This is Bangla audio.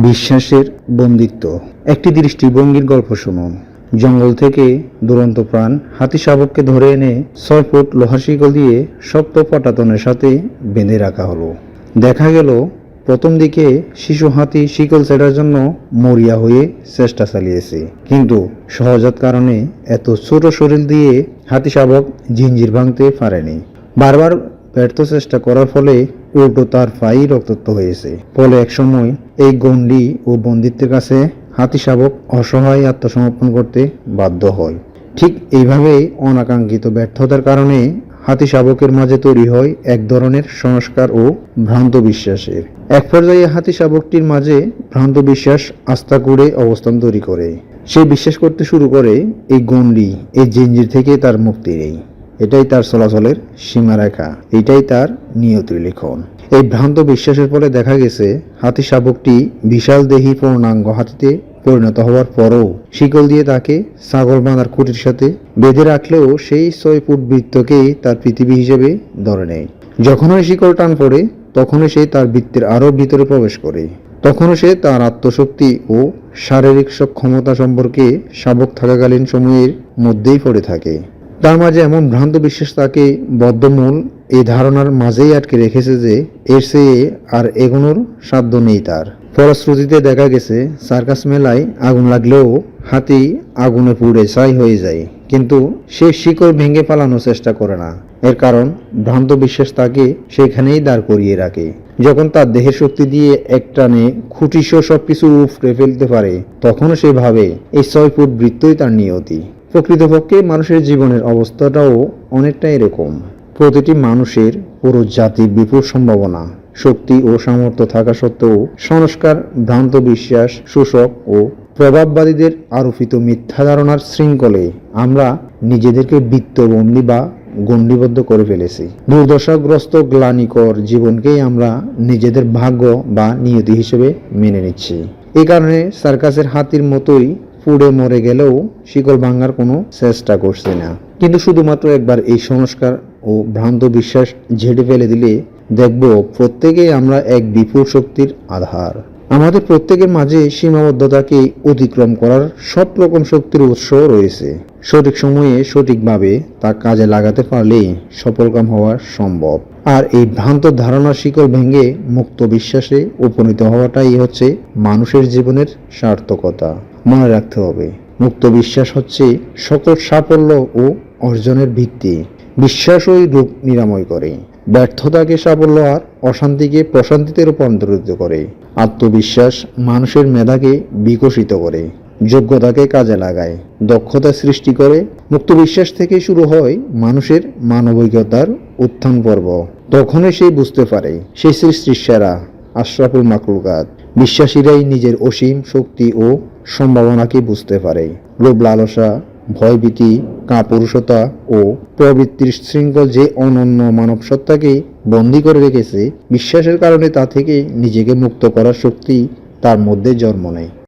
বিশ্বাসের বন্দিত্ব। একটি দৃষ্টিভঙ্গির গল্প শুনুন। জঙ্গল থেকে দুরন্ত প্রাণ হাতি শাবককে ধরে এনে 6 ফুট লোহা শিকল দিয়ে শক্ত পাটাতনের সাথে বেঁধে রাখা হলো। দেখা গেল প্রথম দিকে শিশু হাতি শিকল ছেড়ার জন্য মরিয়া হয়ে চেষ্টা চালিয়েছে, কিন্তু সহজাত কারণে এত ছোট শরীর দিয়ে হাতি শাবক জিঞ্জির ভাঙতে পারেনি। বারবার ব্যর্থ চেষ্টা করার ফলে উল্টো তার পাই রক্তাক্ত হয়েছে। ফলে একসময় এই গণ্ডি ও বন্দিত্বের কাছে হাতি শাবক অসহায় আত্মসমর্পণ করতে বাধ্য হয়। ঠিক এইভাবেই অনাকাঙ্ক্ষিত ব্যর্থতার কারণে হাতি শাবকের মাঝে তৈরি হয় এক ধরনের সংস্কার ও ভ্রান্ত বিশ্বাসের। এক পর্যায়ে হাতি শাবকটির মাঝে ভ্রান্ত বিশ্বাস আস্থা করে অবস্থান তৈরি করে। সে বিশ্বাস করতে শুরু করে এই গণ্ডি, এই জিঞ্জির থেকে তার মুক্তি নেই। এটাই তার চলাচলের সীমারেখা, এটাই তার নিয়তির লিখন। এই ভ্রান্ত বিশ্বাসের ফলে দেখা গেছে হাতি শাবকটি বিশাল দেহী পূর্ণাঙ্গ হাতিতে পরিণত হওয়ার পরও শিকল দিয়ে তাকে ছাগল বাঁধার খুঁটির সাথে বেঁধে রাখলেও সেই 6 ফুট বৃত্তকেই তার পৃথিবী হিসেবে ধরে নেয়। যখনই শিকল টান পড়ে তখনই সে তার বৃত্তের আরও ভিতরে প্রবেশ করে। তখনও সে তার আত্মশক্তি ও শারীরিক সক্ষমতা সম্পর্কে শাবক থাকাকালীন সময়ের মধ্যেই পড়ে থাকে। তার মাঝে এমন ভ্রান্ত বিশ্বাস তাকে বদ্ধমূল এই ধারণার মাঝেই আটকে রেখেছে যে এর চেয়ে আর এগোনোর সাধ্য নেই তার। ফলশ্রুতিতে দেখা গেছে সার্কাস মেলায় আগুন লাগলেও হাতি আগুনে পুড়ে ছাই হয়ে যায়, কিন্তু সে শিকড় ভেঙে পালানোর চেষ্টা করে না। এর কারণ ভ্রান্ত বিশ্বাস তাকে সেখানেই দাঁড় করিয়ে রাখে। যখন তার দেহের শক্তি দিয়ে এক টানে খুঁটিসহ সবকিছু উপড়ে ফেলতে পারে, তখনও সে ভাবে এই 6 ফুট বৃত্তই তার নিয়তি। প্রকৃতপক্ষে মানুষের জীবনের অবস্থাটাও অনেকটা এরকম। প্রতিটি মানুষের পুরো জাতির বিপুল সম্ভাবনা, শক্তি ও সামর্থ্য থাকা সত্ত্বেও সংস্কার, ভ্রান্ত বিশ্বাস, শোষক ও প্রভাববাদীদের আরোপিত মিথ্যা ধারণার শৃঙ্খলে আমরা নিজেদেরকে বৃত্তবন্দী বা গণ্ডিবদ্ধ করে ফেলেছি। দুর্দশাগ্রস্ত গ্লানিকর জীবনকেই আমরা নিজেদের ভাগ্য বা নিয়তি হিসেবে মেনে নিচ্ছি। এই কারণে সার্কাসের হাতির মতোই পুড়ে মরে গেলেও শিকল ভাঙার কোনো চেষ্টা করছে না। কিন্তু শুধুমাত্র একবার এই সংস্কার ও ভ্রান্ত বিশ্বাস ঝেড়ে ফেলে দিলে দেখব প্রত্যেকেই আমরা এক বিপুল শক্তির আধার। আমাদের প্রত্যেকের মাঝে সীমাবদ্ধতাকে অতিক্রম করার সব রকম শক্তির উৎস রয়েছে। সঠিক সময়ে সঠিকভাবে তা কাজে লাগাতে পারলেই সফলকাম হওয়া সম্ভব। আর এই ভ্রান্ত ধারণার শিকল ভেঙে মুক্ত বিশ্বাসে উপনীত হওয়াটাই হচ্ছে মানুষের জীবনের সার্থকতা। মনে রাখতে হবে, মুক্ত বিশ্বাস হচ্ছে সকল সাফল্য ও অর্জনের ভিত্তি। বিশ্বাসই রোগ নিরাময় করে, ব্যর্থতাকে সাফল্য আর অশান্তিকে প্রশান্তিতে রূপান্তরিত করে। আত্মবিশ্বাস মানুষের মেধাকে বিকশিত করে, যোগ্যতাকে কাজে লাগায়, দক্ষতা সৃষ্টি করে। মুক্ত বিশ্বাস থেকে শুরু হয় মানুষের মানবিকতার উত্থান পর্ব। তখনই সে বুঝতে পারে সে সৃষ্টির সেরা, আশরাফুল মাখলুকাত। বিশ্বাসীরাই নিজের অসীম শক্তি ও সম্ভাবনাকে বুঝতে পারে। লোভ, লালসা, ভয়ভীতি, কাপুরুষতা ও প্রবৃত্তির শৃঙ্খল যে অনন্য মানব সত্তাকে বন্দী করে রেখেছে, বিশ্বাসের কারণে তা থেকে নিজেকে মুক্ত করার শক্তি তার মধ্যে জন্ম নেয়।